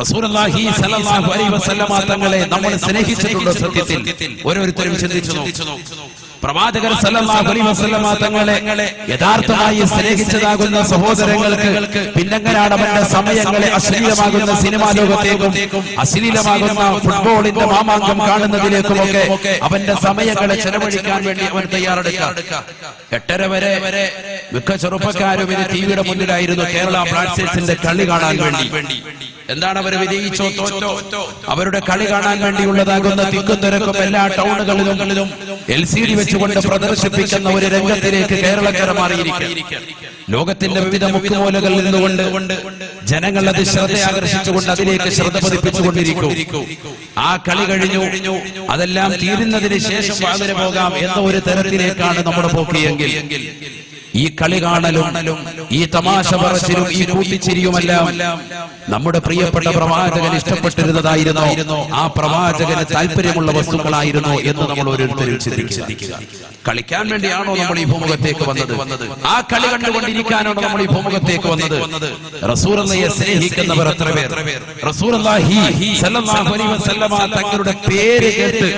റസൂലുള്ളാഹി സ്വല്ലല്ലാഹു അലൈഹി വസല്ലമ തങ്ങളെ നമ്മൾ സ്നേഹിച്ചിട്ടുണ്ടോ? സത്യത്തിൽ ഓരോരുത്തരും ചിന്തിച്ചു നോക്കൂ. പ്രവാചകർ സല്ലല്ലാഹു അലൈഹി വസല്ലമ തങ്ങളെ യഥാർത്ഥമായി സ്നേഹിച്ചതാകുന്ന സഹോദരങ്ങൾക്ക് പിന്നെങ്ങനെയാണ് അവന്റെ സമയങ്ങളെ അശ്ലീലമാകുന്ന സിനിമാ ലോകത്തേക്കും അശ്ലീലമാകുന്ന ഫുട്ബോളിന്റെ മാമാങ്കം കാണുന്നതിലേക്കുമൊക്കെ അവന്റെ സമയങ്ങളെ ചെലവഴിക്കാൻ വേണ്ടി അവൻ തയ്യാറെടുക്കുക. 8:30 വരെ മിക്ക ചെറുപ്പക്കാരും ടിവിയുടെ മുന്നിലായിരുന്നു കേരള ബ്ലാസ്റ്റേഴ്സിന്റെ കളി കാണാൻ വേണ്ടി. എന്താണ് അവർ വിജയിച്ചോ തോറ്റോ അവരുടെ കളി കാണാൻ വേണ്ടിയുള്ളതാകുന്ന തിക്കും തിരക്കും എല്ലാ ടൗണുകളിലും LCD വെച്ചുകൊണ്ട് പ്രദർശിപ്പിക്കുന്ന ഒരു രംഗത്തിലേക്ക് കേരളക്കര മാറിയിരിക്കുക. ലോകത്തിന്റെ വിവിധ മുക്കുമൂലകളിൽ നിന്നുകൊണ്ട് ജനങ്ങൾ അത് ശ്രദ്ധ ആകർഷിച്ചുകൊണ്ട് അതിലേക്ക് ശ്രദ്ധ പതിപ്പിച്ചുകൊണ്ടിരിക്കും. ആ കളി കഴിഞ്ഞു അതെല്ലാം തീരുന്നതിന് ശേഷം വാതിന് പോകാം എന്ന ഒരു തരത്തിലേക്കാണ് നമ്മുടെ പോക്കിയെങ്കിൽ ഈ കളി കാണലും ഈ തമാശ പറച്ചിലും ഈ കൂട്ടിച്ചിരിയുമെല്ലാം നമ്മുടെ പ്രിയപ്പെട്ട പ്രവാചകൻ ഇഷ്ടപ്പെട്ടിരുന്നതായിരുന്നു, ആ പ്രവാചകന് താല്പര്യമുള്ള വസ്തുക്കളായിരുന്നു എന്ന് നമ്മൾ ഓരോരുത്തരും ചിന്തിക്കുക. കളിക്കാൻ വേണ്ടിയാണോ നമ്മൾ ഈ ഭൂമുഖത്തേക്ക് വന്നത്? ആ കളി കണ്ടുകൊണ്ടിരിക്കാനാണോ നമ്മൾ ഈ ഭൂമുഖത്തേക്ക് വന്നത്? റസൂലുള്ളാഹിയെ സ്നേഹിക്കുന്നവർ എത്ര പേർ? റസൂലുള്ളാഹി സ്വല്ലല്ലാഹു അലൈഹി വസല്ലമ തങ്ങളുടെ പേര് കേട്ട്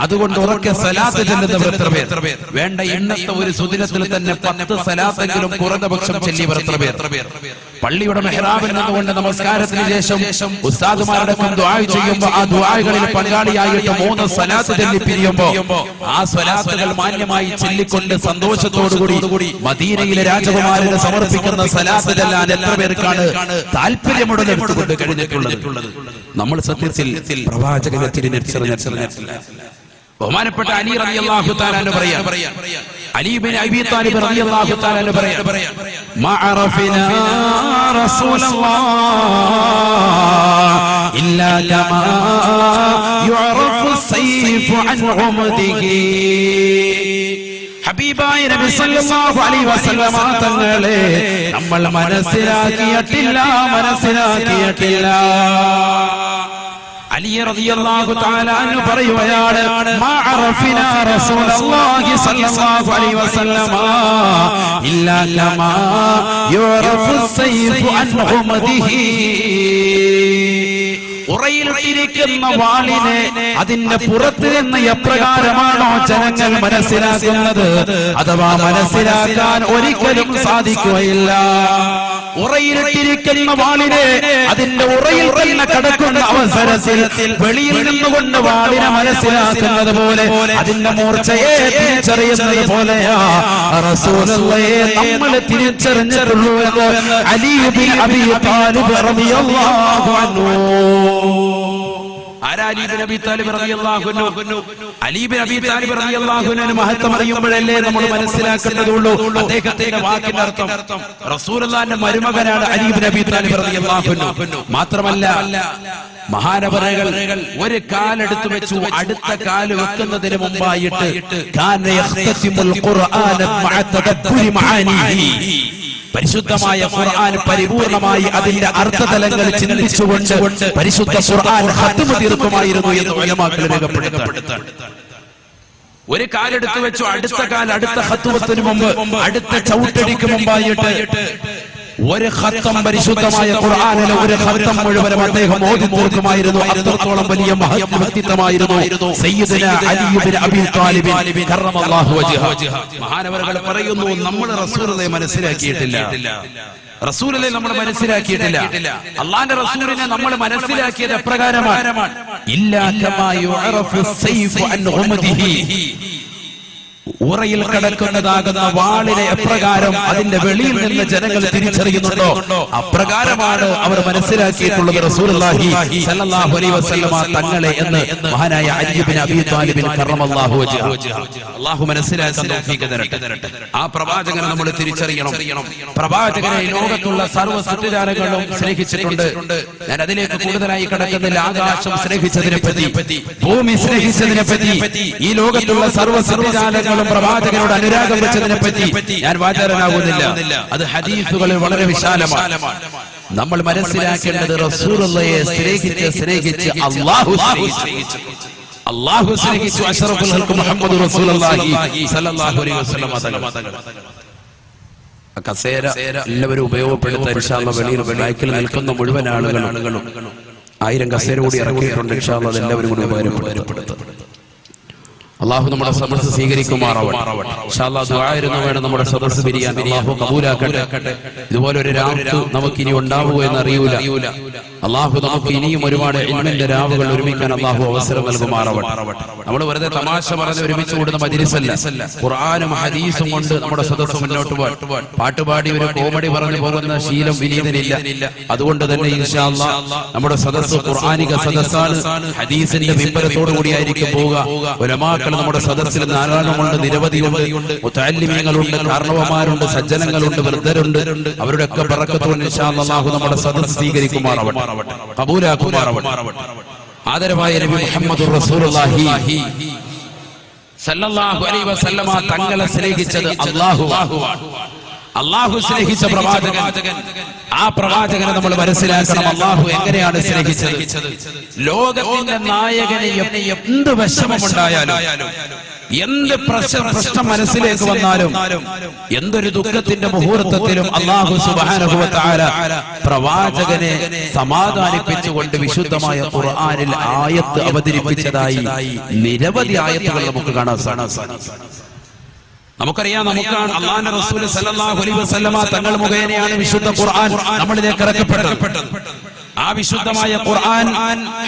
അതുകൊണ്ട് ഉറക്കെ സലാത്ത് ചൊല്ലുന്നവർ എത്ര പേർ? വേണ്ട, ഇന്നത്തെ ഒരു സുദിനത്തിൽ തന്നെ 10 സലാത്തെങ്കിലും കുറഞ്ഞപക്ഷം ചൊല്ലിയവർ എത്ര പേർ? പള്ളിയുടെ മെഹ്റാബിൽ നിന്നുകൊണ്ട് നമസ്കാരത്തിന് ശേഷം ഉസ്താദുമാരുടെ ദുആ ചെയ്യുമ്പോൾ ആ ദുആകളിൽ പങ്കാളിയായിട്ട് 3 സലാത്ത് ചൊല്ലി പിരിയുമ്പോൾ ആ സലാത്തുകൾ മാന്യമായി ചൊല്ലിക്കൊണ്ട് സന്തോഷത്തോടുകൂടി മദീനയിലെ രാജകുമാരന് സമർപ്പിക്കുന്ന സലാത്ത് ചൊല്ലാൻ എത്ര പേർക്കാണ് താല്പര്യമുള്ളത് എടുത്തുകൊണ്ട് കഴിഞ്ഞിട്ടുള്ളത്? നമ്മൾ സത്യത്തിൽ പ്രവാചകനെ തിരിച്ചറിഞ്ഞില്ല. ബഹുമാനപ്പെട്ട അലി റളിയല്ലാഹു തആല പറയാ, അലി ഇബ്നു അബീ താലിബ് റളിയല്ലാഹു തആല പറയാ, മഅറഫിനാ റസൂലല്ലാഹ് ഇല്ലാ കമാ യുഅറഫു സൈഫു അൻ ഉമദിഹി. ഹബീബായ നബി സല്ലല്ലാഹു അലൈഹി വസല്ലമ തങ്ങളെ നമ്മൾ മനസ്സിലാക്കിയിട്ടില്ല. അലി റളിയല്ലാഹു തആല അൻഹു പറയുകയാണ്, മഅറഫിനാ റസൂലല്ലാഹി സ്വല്ലല്ലാഹു അലൈഹി വസല്ലമ ഇല്ലാ കമാ യുറഫു സൈഫു അൻ ഉമദിഹി. ഉറയിലിരിക്കുന്ന വാളിനെ അതിന്റെ പുറത്ത് നിന്ന് എപ്രകാരമാണോ ജനങ്ങൾ മനസ്സിലാക്കുന്നത്, അഥവാ മനസ്സിലാക്കാൻ ഒരിക്കലും സാധിക്കുകയില്ല. ഉറയിലിട്ടിരിക്കുന്ന വാളിനെ അതിന്റെ ഉറയിൽ തന്നെ കിടക്കുന്ന അവസരത്തിൽ വെളിയിൽ നിന്നുകൊണ്ട് വാളിനെ മനസ്സിലാക്കുന്നത് പോലെ അതിന്റെ മൂർച്ചയെ തിരിച്ചറിയുന്നത് പോലെയാ റസൂലുള്ളാഹിയെ നമ്മൾ തിരിച്ചറിഞ്ഞിട്ടുള്ളൂ എന്ന് അലി ഇബ്നു അബീ താലിബ് റളിയല്ലാഹു അൻഹു. അലി ഇബ്നു അബീ താലിബ് റളിയല്ലാഹു അൻഹു മഹത്വം അറിയുമ്പോഴല്ലേ നമ്മൾ മനസ്സിലാക്കുന്നതുള്ളൂ അദ്ദേഹത്തിന്റെ വാക്കിന്റെ അർത്ഥം. റസൂലുള്ളാഹിന്റെ മരുമകനാണ് അലി ഇബ്നു അബീ താലിബ് റളിയല്ലാഹു അൻഹു. മാത്രമല്ല മഹാനവറുകൾ ഒരു കാലെടുത്തു വെച്ചു, അടുത്ത കാല് വെക്കുന്നതിന് മുമ്പായിട്ട് കാന യഖ്തസിമുൽ ഖുർആന മഅ തദബ്ബുരി മആനിഹി. പരിശുദ്ധമായ ഖുർആൻ പരിപൂർണമായി അതിന്റെ അർത്ഥതലങ്ങൾ ചിന്തിച്ചുകൊണ്ട് പരിശുദ്ധ ഖുർആൻ ഖത്മ തീർക്കുമായിരുന്നു എന്ന് ഉലമാക്കൾ രേഖപ്പെടുത്തുന്നു. ഒരു കാലെടുത്തു വെച്ചു, അടുത്ത കാൽ അടുത്ത ഖത്വത്തിന് മുമ്പ് അടുത്ത ചവിട്ടടിക്ക് മുമ്പായിട്ട് ഒരു ഖത്തം പരിശുദ്ധമായ ഖുർആനിലെ ഒരു ഖത്തം മുഴുവനും അദ്ദേഹം ഓതി തീർക്കുമായിരുന്നു. അത്രത്തോളം വലിയ വ്യക്തിത്വമായിരുന്നു സയ്യിദുനാ അലി ഇബ്നു അബീ താലിബ് കറമല്ലാഹു വജ്ഹഹു. മഹാനവറുകൾ പറയുന്നു, നമ്മൾ റസൂലുള്ളാഹിയെ മനസ്സിലാക്കിയിട്ടില്ല. നമ്മൾ മനസ്സിലാക്കിയിട്ടില്ല. അല്ലാഹുവിന്റെ റസൂലിനെ നമ്മൾ മനസ്സിലാക്കിയത് എപ്രകാരമാണ്? ഇല്ലാ കമാ യുഅറഫു സൈഫു അൻ ഉമദിഹി. ഉറയിൽ കിടക്കുന്നതാകുന്ന വാളിനെ എപ്രകാരം അതിന്റെ വെളിയിൽ നിന്ന് ജനങ്ങൾ തിരിച്ചറിയുന്നുണ്ടോ അപ്രകാരമാണ് അവർ മനസ്സിലാക്കിയിട്ടുള്ളത് റസൂലുള്ളാഹി സ്വല്ലല്ലാഹു അലൈഹി വസല്ലമ തങ്ങളെ എന്ന് മഹാനായ അലി ഇബ്നു അബീ താലിബ് കറമല്ലാഹു വജ്ഹഹു. അല്ലാഹു മനസ്സിലാക്കാൻ തൗഫീഖ് തരട്ടെ. ആ പ്രവാചകനെ നമ്മൾ തിരിച്ചറിയണം. പ്രവാചകനെ ലോകത്തുള്ള സർവ്വ സൃഷ്ടിജാലങ്ങളും സ്നേഹിച്ചിട്ടുണ്ട്. ഞാൻ അതിലേക്ക് കൂടുതലായി കടക്കുന്നില്ല. ആകാശം സ്നേഹിച്ചതിനെ പറ്റി, ഭൂമി സ്നേഹിച്ചതിനെ പറ്റി, ഈ ലോകത്തുള്ള സർവ്വ സൃഷ്ടിജാലങ്ങളും പ്രവാചകനോട് അനുരാഗം വെച്ചതിനെ പറ്റി ഞാൻ വാചാരനാകുന്നില്ല. അത് ഹദീസുകളിൽ വളരെ വിശാലമാണ്. നമ്മൾ മനസ്സിലാക്കേണ്ടത് റസൂലുള്ളാഹിയെ സ്നേഹിച്ച് അല്ലാഹു സ്നേഹിച്ചു. അഷ്റഫുൽ ഖൽഖ് മുഹമ്മദ് റസൂലുള്ളാഹി സ്വല്ലല്ലാഹു അലൈഹി വസല്ലം തങ്ങൾ. കസേര എല്ലാവരും ഉപയോഗപ്പെടുത്താൻ ഇൻഷാ അല്ലാഹ് വെളിയിൽ ബൈക്കിൽ നിൽക്കുന്ന മുഴുവൻ ആളുകളും 1000 കസേര കൂടി ഇറക്കിയിട്ടുണ്ട്. ഇൻഷാ അല്ലാഹ് അതെല്ലാവരും കൂടി ഉപയോഗപ്പെടുത്തും. അള്ളാഹു നമ്മുടെ സദസ്സ് സ്വീകരിക്കുമാറാവട്ടെ. ഇൻഷാ അല്ലാഹ് ദുആയിരുന്നു വേണം നമ്മുടെ സദസ്സ് പിരിയാൻ. അള്ളാഹു കബൂലാക്കട്ടെ. ഇതുപോലെ ഒരു രാവ് നമുക്ക് ഇനി ഉണ്ടാവുമോ എന്ന് അറിയൂല. അള്ളാഹു നമുക്ക് ഇനിയും ഒരുപാട് ഇൽമിന്റെ രാവുകൾ ഒരുമിക്കാൻ അള്ളാഹു അവസരം നൽകുമാറാവട്ടെ. നമ്മൾ വെറുതെ തമാശ പറഞ്ഞ് ഒരുമിച്ച് കൂടുന്ന മജ്‌ലിസല്ല. ഖുർആനും ഹദീസും കൊണ്ട് നമ്മുടെ സദസ്സ് മുന്നോട്ട് പോകാൻ പാട്ടുപാടി ഒരു കോമഡി പറഞ്ഞു പോകുന്ന ശീലം വിനീതനില്ല. അതുകൊണ്ട് തന്നെ ഇൻഷാ അല്ലാഹ് നമ്മുടെ സദസ്സ് ഖുർആനിക സദസ്സാണ്. ഹദീസിന്റെ മിമ്പറത്തോടു കൂടിയായിരിക്കും പോവുക. ഉലമാക്കൾ നമ്മുടെ സദസ്സിൽ ധാരാളമുണ്ട്, നിരവധിയുണ്ട്. മുതഅല്ലിമീങ്ങളുണ്ട്, കാരണവന്മാരുണ്ട്, സജ്ജനങ്ങളുണ്ട്, വൃദ്ധരുണ്ട്. അവരുടെ ഒക്കെ ബറക്കത്തോടെ ഇൻഷാ അല്ലാഹ് നമ്മുടെ സദസ്സ് സ്വീകരിക്കുമാറാവട്ടെ, കബൂലാക്കുമാറാവട്ടെ. ആദരവായ നബി മുഹമ്മദുർ റസൂലുള്ളാഹി സല്ലല്ലാഹു അലൈഹി വസല്ലമ തങ്ങളെ സ്നേഹിച്ചത് അല്ലാഹു സ്നേഹിച്ച പ്രവാചകൻ. ആ പ്രവാചകനെ നമ്മൾ മനസ്സിലാക്കണം. അല്ലാഹു എങ്ങനെയാണ് സ്നേഹിച്ചത്? ലോകത്തിന്റെ നായകനെ എന്ത് വിഷമമുണ്ടായാലും, എന്ത് പ്രശ്നം മനസ്സിലേക്ക് വന്നാലും, എന്തൊരു ദുഃഖത്തിന്റെ മുഹൂർത്തത്തിലും അല്ലാഹു സുബ്ഹാനഹു വ തആല പ്രവാചകനെ സമാധാനിപ്പിച്ചുകൊണ്ട് വിശുദ്ധമായ ഖുർആനിൽ ആയത്ത് അവതരിപ്പിച്ചതായി നിരവധി ആയത്തുകൾ നമുക്ക് കാണാൻ സാധിക്കും. നമുക്കറിയാം, നമുക്കാണ് അല്ലാഹുവിന്റെ റസൂൽ സല്ലല്ലാഹു അലൈഹി വസല്ലമ തങ്ങൾ മുഖേനയാണ് വിശുദ്ധ ഖുർആൻ നമ്മളിലേക്ക് ഇറക്കപ്പെട്ടത്. ആ വിശുദ്ധമായ ഖുർആൻ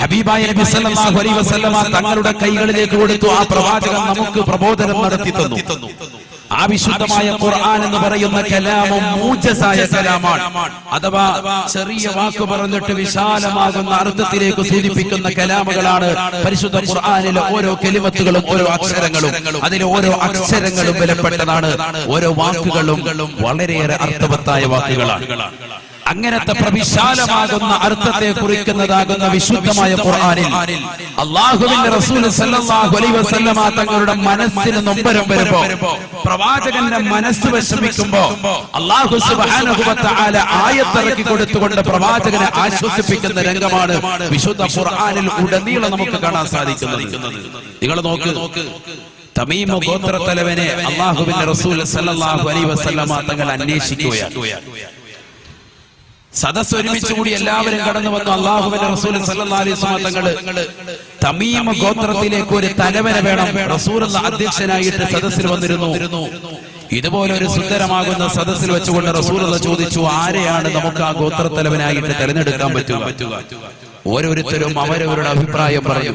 ഹബീബായ നബി സല്ലല്ലാഹു അലൈഹി വസല്ലമ തങ്ങളുടെ കൈകളിലേക്ക് കൊടുത്തു. ആ പ്രവാചകൻ നമുക്ക് പ്രബോധനം നടത്തി തന്നു. ആ വിശുദ്ധമായ ഖുർആൻ എന്ന് പറയുന്ന കലാമും മൂജസായ കലാമാണ്. അഥവാ ചെറിയ വാക്ക് പറഞ്ഞിട്ട് വിശാലമാകുന്ന അർത്ഥത്തിലേക്ക് സൂചിപ്പിക്കുന്ന കലാമുകളാണ് പരിശുദ്ധ ഖുർആനിലെ ഓരോ കലിമത്തുകളും, ഓരോ അക്ഷരങ്ങളും. അതിലെ ഓരോ അക്ഷരങ്ങളും വിലപ്പെട്ടതാണ്. ഓരോ വാക്കുകളും വളരെയേറെ അർത്ഥവത്തായ വാക്കുകളാണ്. അങ്ങനത്തെ പ്രവിശാലമാകുന്ന അർത്ഥത്തെ കുറിക്കുന്നതാകുന്ന വിശുദ്ധമായ ഖുർആനിൽ അല്ലാഹുവിന്റെ റസൂൽ സല്ലല്ലാഹു അലൈഹി വസല്ലമ തങ്ങളുടെ മനസ്സിന് നൊമ്പരം വരുമ്പോ, പ്രവാചകന്റെ മനസ്സ് വിഷമിക്കുമ്പോ അല്ലാഹു സുബ്ഹാനഹു വ തആല ആയത്തിറക്കി കൊടുത്തുകൊണ്ട് പ്രവാചകനെ ആശ്വസിപ്പിക്കുന്ന രംഗമാണ് വിശുദ്ധ ഖുർആനിൽ ഉടനീളം നമുക്ക് കാണാൻ സാധിക്കുന്നത്. നിങ്ങൾ നോക്ക്, തമീം ഗോത്രത്തലവനെ അല്ലാഹുവിന്റെ റസൂൽ സല്ലല്ലാഹു അലൈഹി വസല്ലമ തങ്ങൾ അന്വേഷിക്കുകയാണ്. സദസ്സ് ഒരുമിച്ച് കൂടി എല്ലാവരും കടന്നു വന്നു. അല്ലാഹുവിന്റെ റസൂൽ സല്ലല്ലാഹു അലൈഹി വസല്ലം തങ്ങൾ തമീം ഗോത്രത്തിലേക്ക് ഒരു തലവനെ വേണം. റസൂലുള്ളാഹി അധ്യക്ഷനായിട്ട് സദസ്സിൽ വന്നിരുന്നു. ഇതുപോലെ ഒരു സുന്ദരമാകുന്ന സദസ്സിൽ വെച്ചുകൊണ്ട് റസൂലുള്ളാഹി ചോദിച്ചു, ആരെയാണ് നമുക്ക് ആ ഗോത്രത്തലവനായിട്ട് തിരഞ്ഞെടുക്കാൻ പറ്റുക? ഓരോരുത്തരും അവരവരുടെ അഭിപ്രായം പറഞ്ഞു.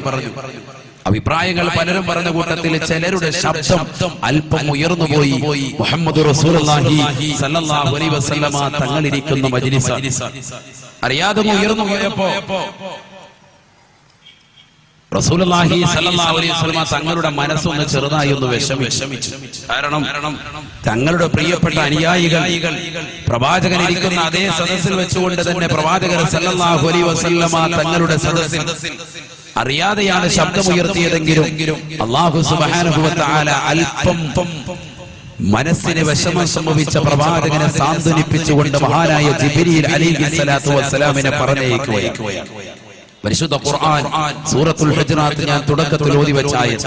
അഭിപ്രായങ്ങൾ പലരും പറഞ്ഞ കൂട്ടത്തിൽ ചിലരുടെ ശബ്ദം അല്പം ഉയർന്നുപോയി. മുഹമ്മദ് റസൂലുള്ളാഹി സല്ലല്ലാഹു അലൈഹി വസല്ലമ തങ്ങളിരിക്കുന്ന മജ്‌ലിസ് അറിയാതെ ഉയർന്നു പോയപ്പോ റസൂലുള്ളാഹി സല്ലല്ലാഹു അലൈഹി വസല്ലമ തങ്ങളുടെ മനസ്സൊന്ന് ചെറുതായി ഒന്ന് വിഷമിച്ചു. കാരണം തങ്ങളുടെ പ്രിയപ്പെട്ട അനുയായികൾ പ്രവാചകൻ ഇരിക്കുന്ന അതേ സദസ്സിൽ വെച്ചുകൊണ്ട് തന്നെ പ്രവാചകൻ സല്ലല്ലാഹു അലൈഹി വസല്ലമ തങ്ങളുടെ സദസ്സിൽ അറിയാതെയാണ് ശബ്ദമുയർത്തിയതെങ്കിലും അല്ലാഹു സുബ്ഹാനഹു വ തആല അല്പം മനസ്സിന് വിഷമം സംഭവിച്ച പ്രവാചകനെ സാന്ത്വനിപ്പിച്ചുകൊണ്ട് മഹാനായ ജിബ്രീൽ അലൈഹിസ്സലാത്തു വസ്സലാമിനെ പറഞ്ഞയക്കുകയാണ്. പരിശുദ്ധ ഖുർആൻ സൂറത്തുൽ ഹുജറാത്ത് ഞാൻ തുടക്കത്തിൽ ഓതി വെച്ച ആയത്ത്.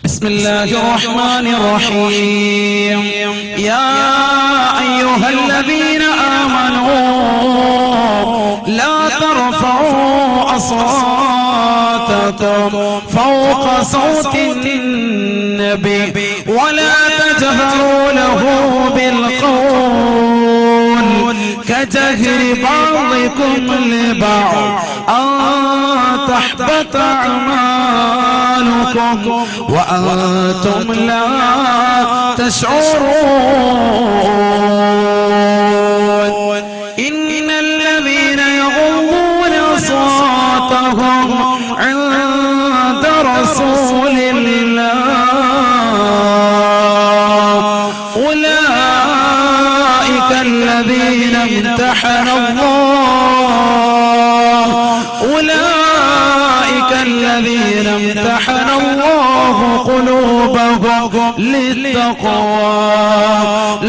ബിസ്മില്ലാഹിർ റഹ്മാനിർ റഹീം. യാ അയ്യുഹല്ലദീന ആമനൂ ലാ തർഫഉ أصواتكم فوق صوت النبي ولا تجهروا له بالقول كجهر بعضكم لبعض أن تحبط أعمالكم وأنتم لا تشعرون إن الذين يغضون أصواتهم عند رسول الله أولئك الذين امتحن الله قلوبهم للتقوى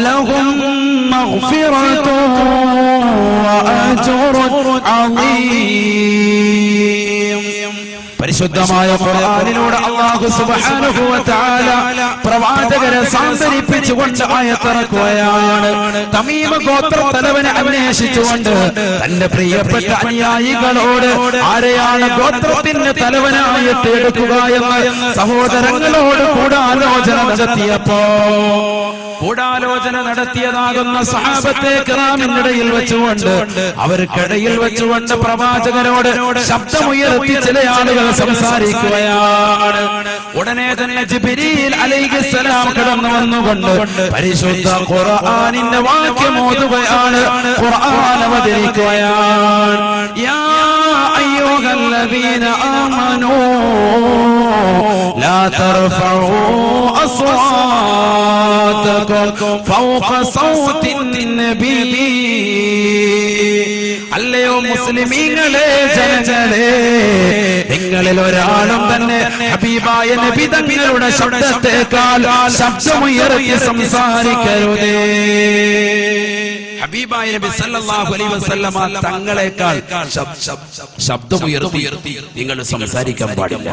لهم مغفرة وأجر عظيم. പരിശുദ്ധമായ ഖുർആനിലൂടെ അല്ലാഹു സുബ്ഹാനഹു വ തആല പ്രവാചകരെ സാന്ത്വനിപ്പിച്ചുകൊണ്ട് ആയത്തിറക്കുകയാണ്. തമീമ ഗോത്ര തലവനെ അന്വേഷിച്ചുകൊണ്ട് തന്റെ പ്രിയപ്പെട്ട അനുയായികളോട് ആരെയാണ് ഗോത്രത്തിന്റെ തലവനായിട്ട് എടുക്കുക എന്ന് സഹോദരങ്ങളോട് കൂടാലോചന നടത്തിയതാകുന്ന സഹാബത്തെ കിറാമിനിടയിൽ വെച്ചുകൊണ്ട് അവർക്കിടയിൽ വെച്ചുകൊണ്ട് പ്രവാചകരോട് ശബ്ദമുയർത്തി ചില ആളുകൾ സംസാരിക്കുകയാണ്. ഉടനെ തന്നെ ജിബ്രീൽ അലൈഹിസ്സലാം കടന്നു വന്നുകൊണ്ട് പരിശുദ്ധ ഖുർആനിന്റെ വാക്യം ഓതുകയാണ്, ഖുർആൻ അവതരിക്കുകയാണ്. യാ അയ്യുഹല്ലദീന ആമനൂ ലാ തർഫഉ അസ്വാതകും ഫൗഖ സൗത്തിൻ നബി. അല്ലയോ മുസ്ലിമീങ്ങളെ, ജനങ്ങളെ, നിങ്ങളിൽ ഒരാളും തന്നെ ഹബീബായ നബി തങ്ങളുടെ ശബ്ദത്തെക്കാൾ ശബ്ദമുയർത്തി സംസാരിക്കരുതേ. ഹബീബായ നബി സല്ലല്ലാഹു അലൈഹി വസല്ലമ തങ്ങളെക്കാൾ ശബ്ദമുയർത്തി നിങ്ങൾ സംസാരിക്കാൻ പാടില്ല.